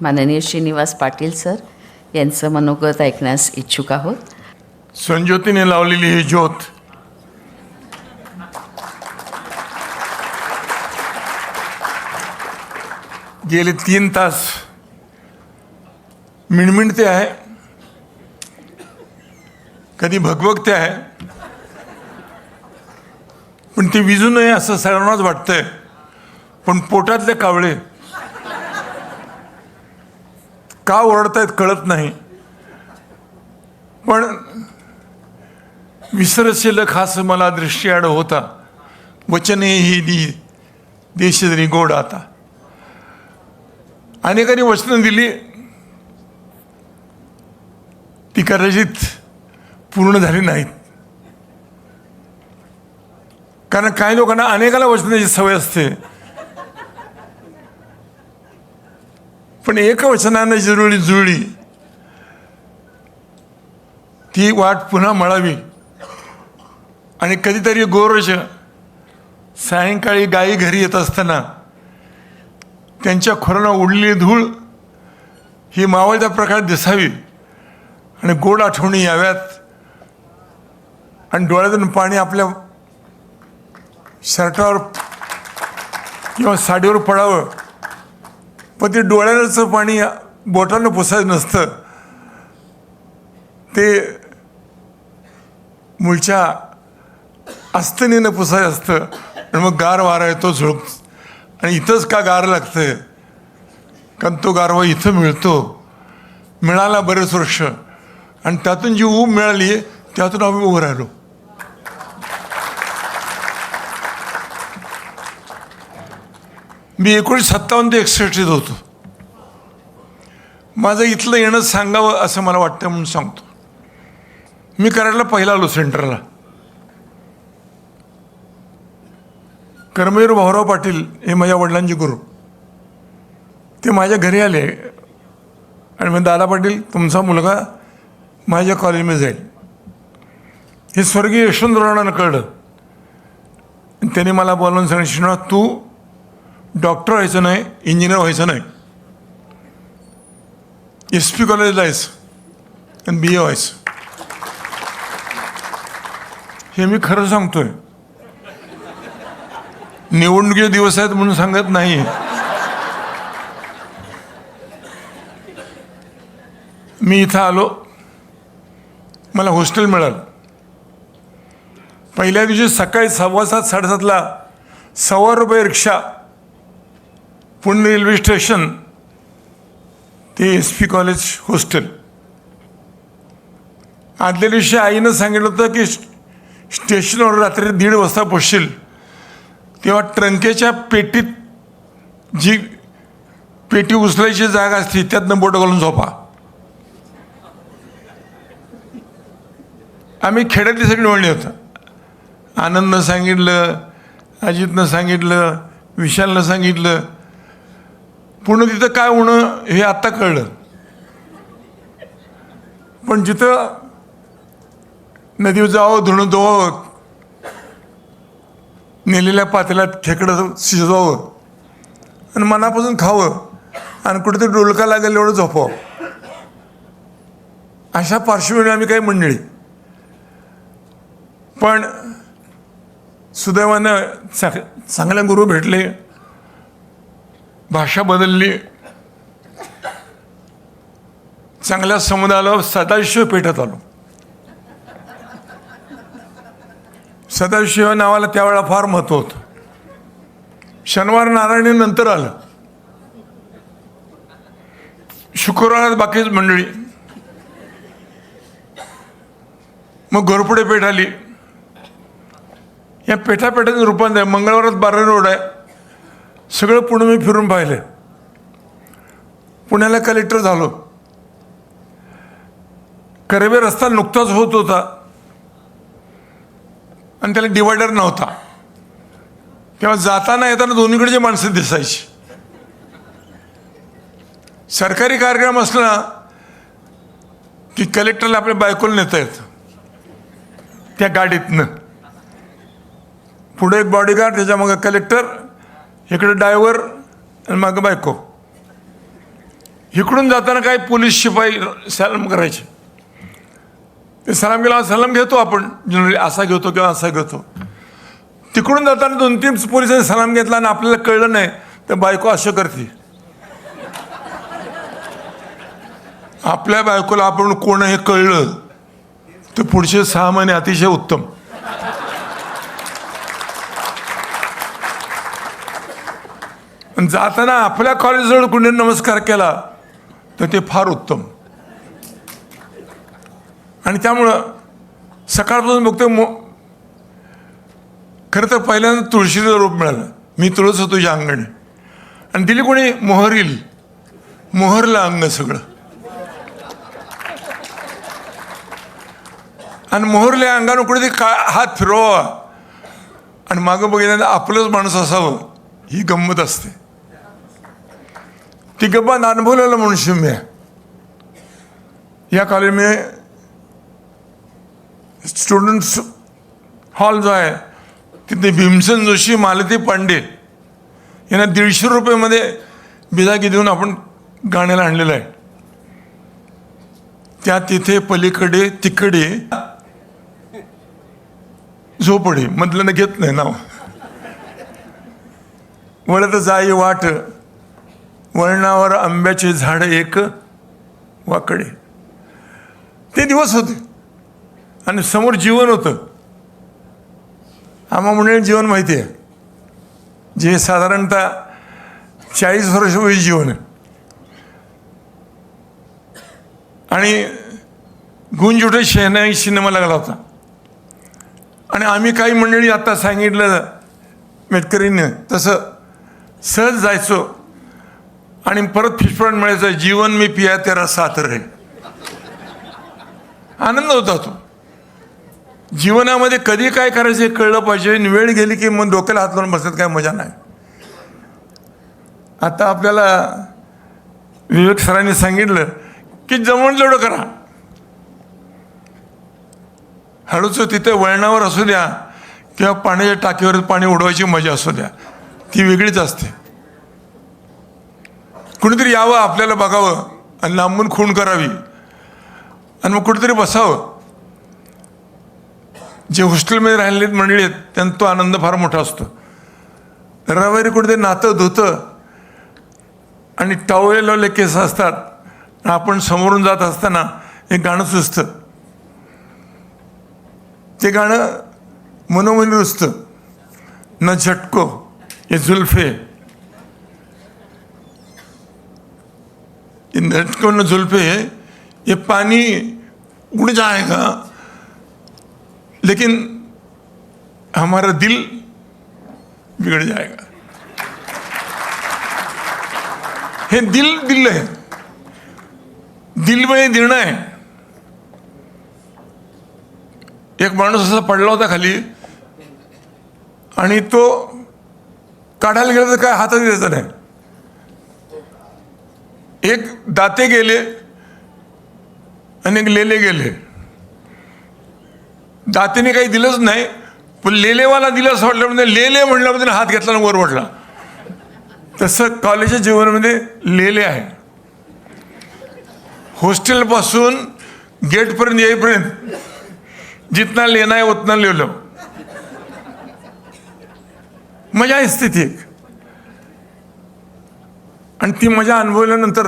माननीय श्रीनिवास पाटील सर यांचं मनोगत ऐकण्यास इच्छुक आहोत. संज्योतीने लावलेली ही ज्योत गेले 3 तास मिणमिणते आहे, कधी भगभगते आहे, पण ती विजू नये असं सर्वांनाच वाटतंय. पण पोटातले कावळे का ओरडतायत कळत नाही. पण विसरशील खास मला दृष्टीआड होता, वचने ही दी देशरी गोड आता. अनेकांनी वचनं दिली, ती कदाचित पूर्ण झाली नाहीत. कारण काही लोकांना अनेकाला वचनाची सवय असते, पण एक वचनानं जुळली ती वाट पुन्हा मळावी. आणि कधीतरी गोरज सायंकाळी गायी घरी येत असताना त्यांच्या खोरानं उडलेली धूळ ही मावळत्या प्रकारात दिसावी आणि गोड आठवणी याव्यात आणि डोळ्यातून पाणी आपल्या शर्टावर किंवा साडीवर पडावं. पण ते डोळ्याचं पाणी बोटानं पुसायचं नसतं, ते मुळच्या अस्तनीनं पुसायचं असतं. आणि मग गार वारा येतो झुळक, आणि इथंच का गार लागतंय, कारण तो गारवा इथं मिळतो, मिळाला बरेच वर्ष, आणि त्यातून जी ऊब मिळाली त्यातून आम्ही उभं राहिलो. मी 1957 ते 61 होतो. माझं इथलं येणं सांगावं असं मला वाटतं म्हणून सांगतो. मी कराडला पहिला आलो सेंटरला. कर्मवीर भाऊराव पाटील हे माझ्या वडिलांचे गुरु, ते माझ्या घरी आले आणि मग दादा पाटील तुमचा मुलगा माझ्या कॉलेजमध्ये जाईल. हे स्वर्गीय यशवंतरावांना कळलं. त्याने मला बोलवून सांगितलं, श्रीनिवास तू डॉक्टर व्हायचं नाही, इंजिनियर व्हायचं नाही, SP कॉलेजला जायचं आणि BA व्हायचं. हे मी खरं सांगतोय, निवडणुकीचे दिवस आहेत म्हणून सांगत नाही. मी इथं आलो, मला हॉस्टेल मिळालं. पहिल्या दिवशी सकाळी 7:15 7:30ला ₹1.25 रिक्षा, पुणे रेल्वे स्टेशन ते SP कॉलेज हॉस्टेल. आदल्या दिवशी आईनं सांगितलं होतं की स्टेशनवर रात्री 1:30 वाजता पोचशील, तेव्हा ट्रंकेच्या पेटीत जी पेटी उचलायची जागा असते त्यातनं बोटं घालून झोपा. आम्ही खेड्यातली सगळी निवडली होतं. आनंदनं सांगितलं, अजितनं सांगितलं, विशालनं सांगितलं. पूर्ण तिथं काय होणं हे आत्ता कळलं. पण जिथं नदीवर जावं, धुणं धुवावं, नेलेल्या पातेल्यात खेकडं शिजवावं आणि मनापासून खावं आणि कुठेतरी डोलका लागेल एवढं झोपावं, अशा पार्श्वभूमीवर आम्ही काही मंडळी. पण सुदैवानं चांगले गुरु भेटले, भाषा बदलली, चांगल्या समुदायाला सदाशिव पेठत आलो. सदाशिव नावाला त्यावेळेला फार महत्त्व होतं. शनिवार नारायणी नंतर आलं, शुक्रवारात बाकीच मंडळी. मग घोरपडे पेठ आली. या पेठापेठाचं रूपांतर मंगळवारात 12 रोड आहे. सगळं पुणे मी फिरून पाहिलं. पुण्याला कलेक्टर झालो. कर्वे रस्ता नुकताच होत होता आणि त्याला डिवायडर नव्हता, तेव्हा जाताना येताना दोन्हीकडची माणसं दिसायची. सरकारी कार्यक्रम असला की कलेक्टरला आपल्या बायकोला नेता येतं त्या गाडीतनं. पुढे एक बॉडीगार्ड, त्याच्या मग कलेक्टर, इकडे ड्रायव्हर आणि मागं बायको. इकडून जाताना काही पोलीस शिपाई सलाम करायचे. ते सलाम केला, सलाम घेतो आपण जनरली, असा घेतो किंवा असा घेतो. तिकडून जाताना 2-3 पोलिसांनी सलाम घेतला आणि आपल्याला कळलं नाही तर बायको असं करते. आपल्या बायकोला आपण कोण हे कळलं तर पुढचे 6 महिने अतिशय उत्तम. जाताना आपल्या कॉलेजजवळ कुणी नमस्कार केला तर ते फार उत्तम. आणि त्यामुळं सकाळपासून बघतो खरं तर पहिल्यांदा तुळशीचं रोप मिळालं. मी तुळस होतो तुझ्या अंगणी आणि दिली कोणी मोहरील. मोहरलं अंग सगळं आणि मोहरल्या अंगानं कुठे ते हात फिरवा आणि मागं बघितल्यानंतर आपलंच माणूस असावं ही गंमत असते. ती गंमत अनुभवलेला मनुष्य मी आहे. या कॉलेजमध्ये स्टुडंट्स हॉल जो आहे तिथे भीमसेन जोशी, मालती पांडे यांना 150 रुपयेमध्ये बिदागी देऊन आपण गाण्याला आणलेलं आहे. त्या तिथे पलीकडे तिकडे झोपडी मधलं घेत नाही नाव. वळत जाई वाट वळणावर आंब्याचे झाड एक वाकडे. ते दिवस होते आणि समोर जीवन होतं. आम्हा मंडळी जीवन माहिती आहे, जे साधारणतः 40 वर्षापूर्वी जीवन आहे. आणि गुंज उठे शहनाई सिनेमा लागला होता आणि आम्ही काही मंडळी आता सांगितलं मेटकरीनं तसं सहज जायचो आणि परत फिशफ्राय मिळायचं. जीवन मी पिया तेरा साथ रहे. आनंद होता तो. जीवनामध्ये कधी काय करायचं हे कळलं पाहिजे. वेळ गेली की मग डोक्याला हात लावून बसत काय मजा नाही. आता आपल्याला विवेक सरांनी सांगितलं की जमून तेवढं करा. हळूच तिथे वळणावर असू द्या किंवा पाण्याच्या टाकीवर पाणी उडवायची मजा असू द्या, ती वेगळीच असते. कुणीतरी यावं, आपल्याला बघावं आणि लांबून खूण करावी आणि मग कुठेतरी बसावं. जे हॉस्टेलमध्ये राहिलेले मंडळी आहेत त्यांना तो आनंद फार मोठा असतो. रविवारी कुठेतरी नातं धुतं आणि टावळे लावले केस असतात. आपण समोरून जात असताना एक गाणं सुचतं. ते गाणं मनोमनी रुजतं. न झटको ये जुल्फे, झटको न जुल्फे, ये पानी उड़ जाएगा लेकिन हमारा दिल बिगड़ जाएगा. हे दिल आहे. दिल म्हणजे देणं आहे. एक माणूस असा पडला होता खाली आणि तो काढायला गेला तर काय हातात द्यायचा नाही. एक दाते गेले आणि एक लेले गेले. दातेने काही दिलंच नाही पण लेलेवाला दिलं असं वाटलं म्हणजे लेले म्हणल्यामध्ये हात घेतला आणि वर वाटला. तसं कॉलेजच्या जीवनामध्ये लेले आहे. हॉस्टेलपासून गेटपर्यंत येईपर्यंत जितना लेना है उतना ले लो. मजा असते ती. आणि ती मजा अनुभवल्यानंतर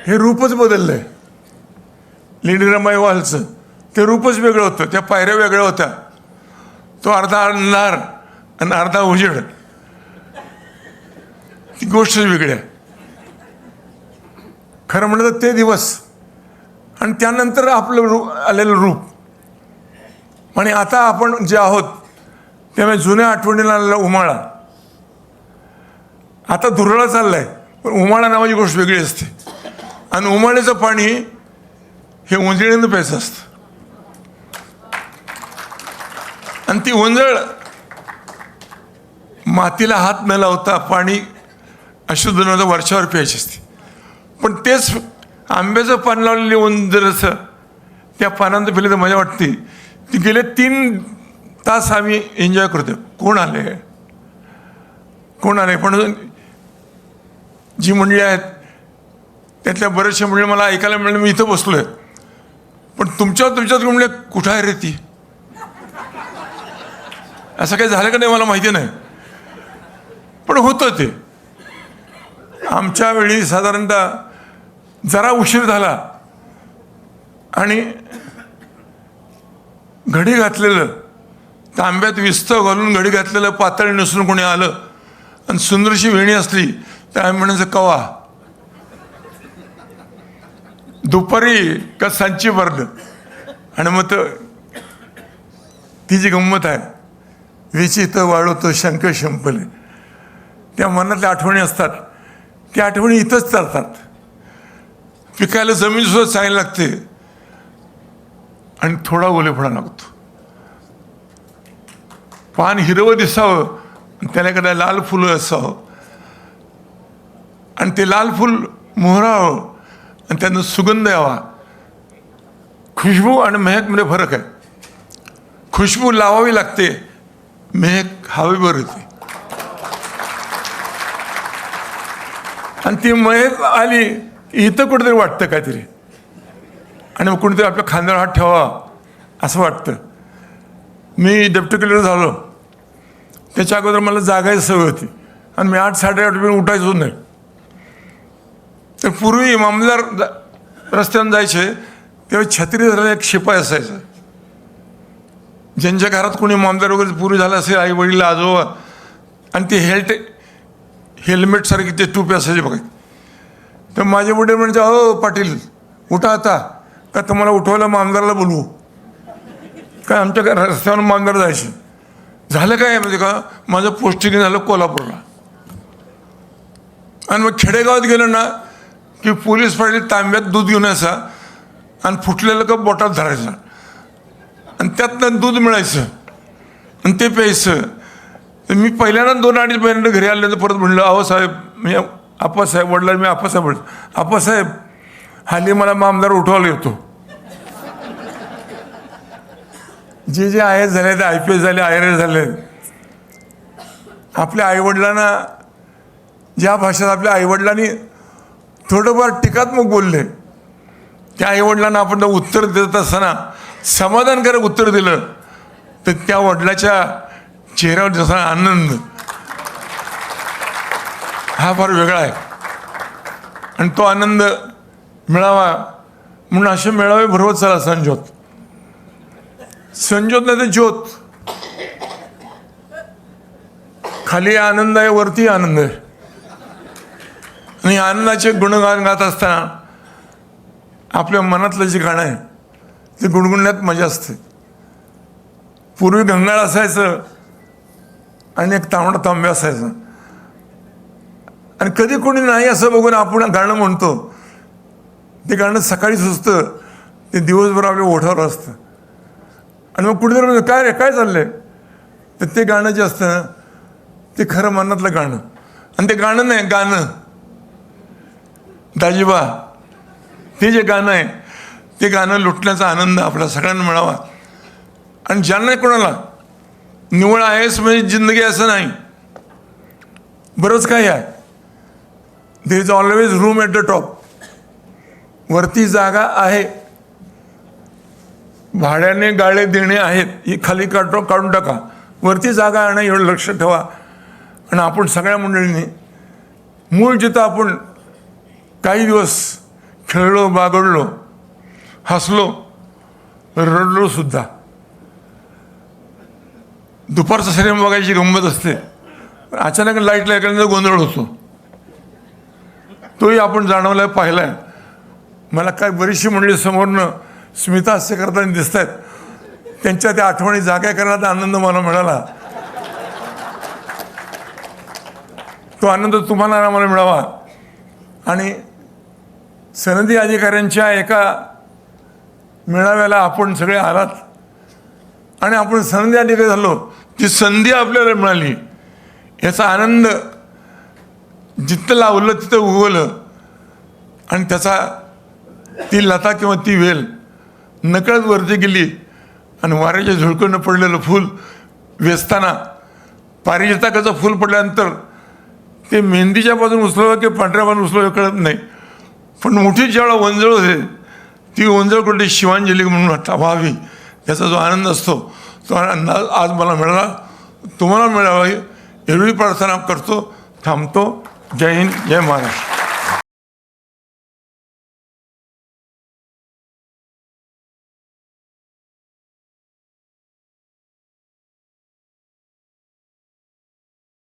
हे रूपच बदललंय. लेडी रमाई हॉलचं ते रूपच वेगळं होतं. त्या पायऱ्या वेगळ्या होत्या. तो अर्धा अंधार आणि अर्धा उजेड. ती गोष्टच वेगळी आहे. खरं म्हणलं तर ते दिवस आणि त्यानंतर आपलं आलेलं रूप. आणि आता आपण जे आहोत त्यामुळे जुन्या आठवणीला आलेला उमाळा आता धुरळा चाललाय. पण उमाळा नावाची गोष्ट वेगळी असते. आणि उमाळ्याचं पाणी हे उंजळीनं प्यायचं असतं. आणि ती उंजळ मातीला हात न लावता पाणी अशुद्ध नव्हतं वरच्यावर प्यायची असते. पण तेच आंब्याचं पान लावलेले उंजरचं त्या पानांचं पिले तर मजा वाटते. ती गेले 3 तास आम्ही एन्जॉय करतो. कोण आले पण जी मंडळी आहेत त्यातल्या बरेचसे म्हणजे मला ऐकायला मिळालं, मी इथं बसलो आहे, पण तुमच्यात म्हणले कुठं आहे रे ती? असं काही झालं का नाही मला माहिती नाही, पण होतं ते. आमच्या वेळी साधारणतः जरा उशीर झाला आणि घडी घातलेलं, तांब्यात विस्तव घालून घडी घातलेलं पातळ नसून कोणी आलं आणि सुंदरशी वेणी असली तर आम्ही म्हणायचं कवा, दुपारी का सांची भरलं. आणि मग ती जी गंमत आहे, विचित वाळवतो शंख शिंपले, त्या मनातल्या आठवणी असतात, त्या आठवणी इथंच चालतात. पिकायला जमीन सुद्धा चांगली लागते आणि थोडा ओलेपणा लागतो. पान हिरवं दिसावं, त्याला एखाद्या लाल फुलं असावं आणि ते लाल फुल मोहरावं आणि त्यानं सुगंध यावा. खुशबू आणि महकमध्ये फरक आहे. खुशबू लावावी लागते, महक हवेवर येते. आणि ती महक आली इथं कुठेतरी वाटतं काहीतरी, आणि मग कुणीतरी आपल्या खांद्यावर हात ठेवा असं वाटतं. मी डेप्टी कलेक्टर झालो त्याच्या अगोदर मला जागायची सवय होती आणि मी 8-8:30 उठायचो नाही. तर पूर्वी मामलेदार रस्त्यानं जायचे तेव्हा छत्री धरायला एक शिपाई असायचं. ज्यांच्या घरात कोणी मामलेदार वगैरे पूर्वी झाला असेल, आई वडील आजोबा, आणि ते हेल्मेटसारखी ते टोपी असायची बघा. तर माझे वडील म्हणजे अहो पाटील उठा आता, का तुम्हाला उठवायला मामदाराला बोलवू काय? आमच्या रस्त्यावर मामदार जायचे. झालं काय म्हणजे का, माझं पोस्टिंग झालं कोल्हापूरला. आणि मग खेडेगावात गेलं ना की पोलीस पाटील तांब्यात दूध घेऊन यायचा आणि फुटलेलं कप बोटात धरायचा आणि त्यातनं दूध मिळायचं आणि ते प्यायचं. तर मी पहिल्यांदा 2-2.5 महिन्यानंतर घरी आल्यानंतर परत म्हणलं, अहो साहेब, मी आप्पासाहेब, वडिलांनी मी आप्पासाहेब म्हणलं, आप्पासाहेब हल्ली मला मामदार उठवायला येतो. जे आय एस झाले ते IPS झाले, IRS झाले. आपल्या आईवडिलांना ज्या भाषेत आपल्या आईवडिलांनी थोडंफार टीकात्मक बोलले, त्या आईवडिलांना आपण उत्तर देत असताना समाधानकारक उत्तर दिलं तर त्या वडिलाच्या चेहऱ्यावर जसा आनंद हा फार वेगळा आहे. आणि तो आनंद मिळावा म्हणून असे मेळावे भरवत चला. संजोत नाही तर ज्योत. खाली आनंद आहे, वरती आनंद आहे. आणि आनंदाचे गुणगान गात असताना आपल्या मनातलं जे गाणं आहे ते गुणगुणण्यात मजा असते. पूर्वी घंगाळ असायचं आणि एक तांबडा तांब्या असायचं, आणि कधी कोणी नाही असं बघून आपण गाणं म्हणतो. ते गाणं सकाळी सुचतं, ते दिवसभर आपल्या ओठावर असतं. आणि मग कुठेतरी म्हणतो, काय रे काय चाललंय? तर ते गाणं जे असतं ना ते खरं मनातलं गाणं. आणि ते गाणं नाही, गाणं दाजीबा, ते जे गाणं आहे ते गाणं लुटण्याचा आनंद आपल्या सगळ्यांना मिळावा. आणि ज्यांना कोणाला निवळ आहेस म्हणजे जिंदगी असं नाही, बरंच काही आहे. There is always room at the top. वरती जागा आहे, भाड्याने गाळे देणे आहेत, ही खाली काढून टाका. वरती जागा आहे एवढं लक्ष ठेवा. आणि आपण सगळ्या मंडळींनी मूळ जिथं आपण काही दिवस खेळलो, बागडलो, हसलो, रडलो सुद्धा. दुपारचा सिनेमा बघायची गंमत असते, अचानक लाईट लागल्यानंतर गोंधळ होतो. तोही आपण जाणवलाय, पाहिलाय. मला काय बरीचशी मंडळी समोरनं स्मिता हास्य करताना दिसत आहेत, त्यांच्या त्या आठवणी जाग्या करण्याचा आनंद मला मिळाला. तो आनंद तुम्हाला आम्हाला मिळावा. आणि सनदी अधिकाऱ्यांच्या एका मेळाव्याला आपण सगळे आलात आणि आपण सनदी अधिकारी झालो, ती संधी आपल्याला मिळाली, याचा आनंद जिथं लावलं तिथं उगवलं. आणि त्याचा ती लता किंवा ती वेल नकळत वरती गेली आणि वाऱ्याच्या झुळकून पडलेलं फूल वेचताना पारिजातकाचं फूल पडल्यानंतर ते मेहंदीच्या बाजून उचललं की पांढऱ्या बाजून उचललं कळत नाही. पण मोठी ज्यावेळेला वंजळ होते ती वंजळ कुठे शिवांजली म्हणून व्हावी याचा जो आनंद असतो तो आनंद आज मला मिळाला, तुम्हाला मिळावा एवढी प्रार्थना करतो, थांबतो. जय हिंद, जय महाराष्ट्र.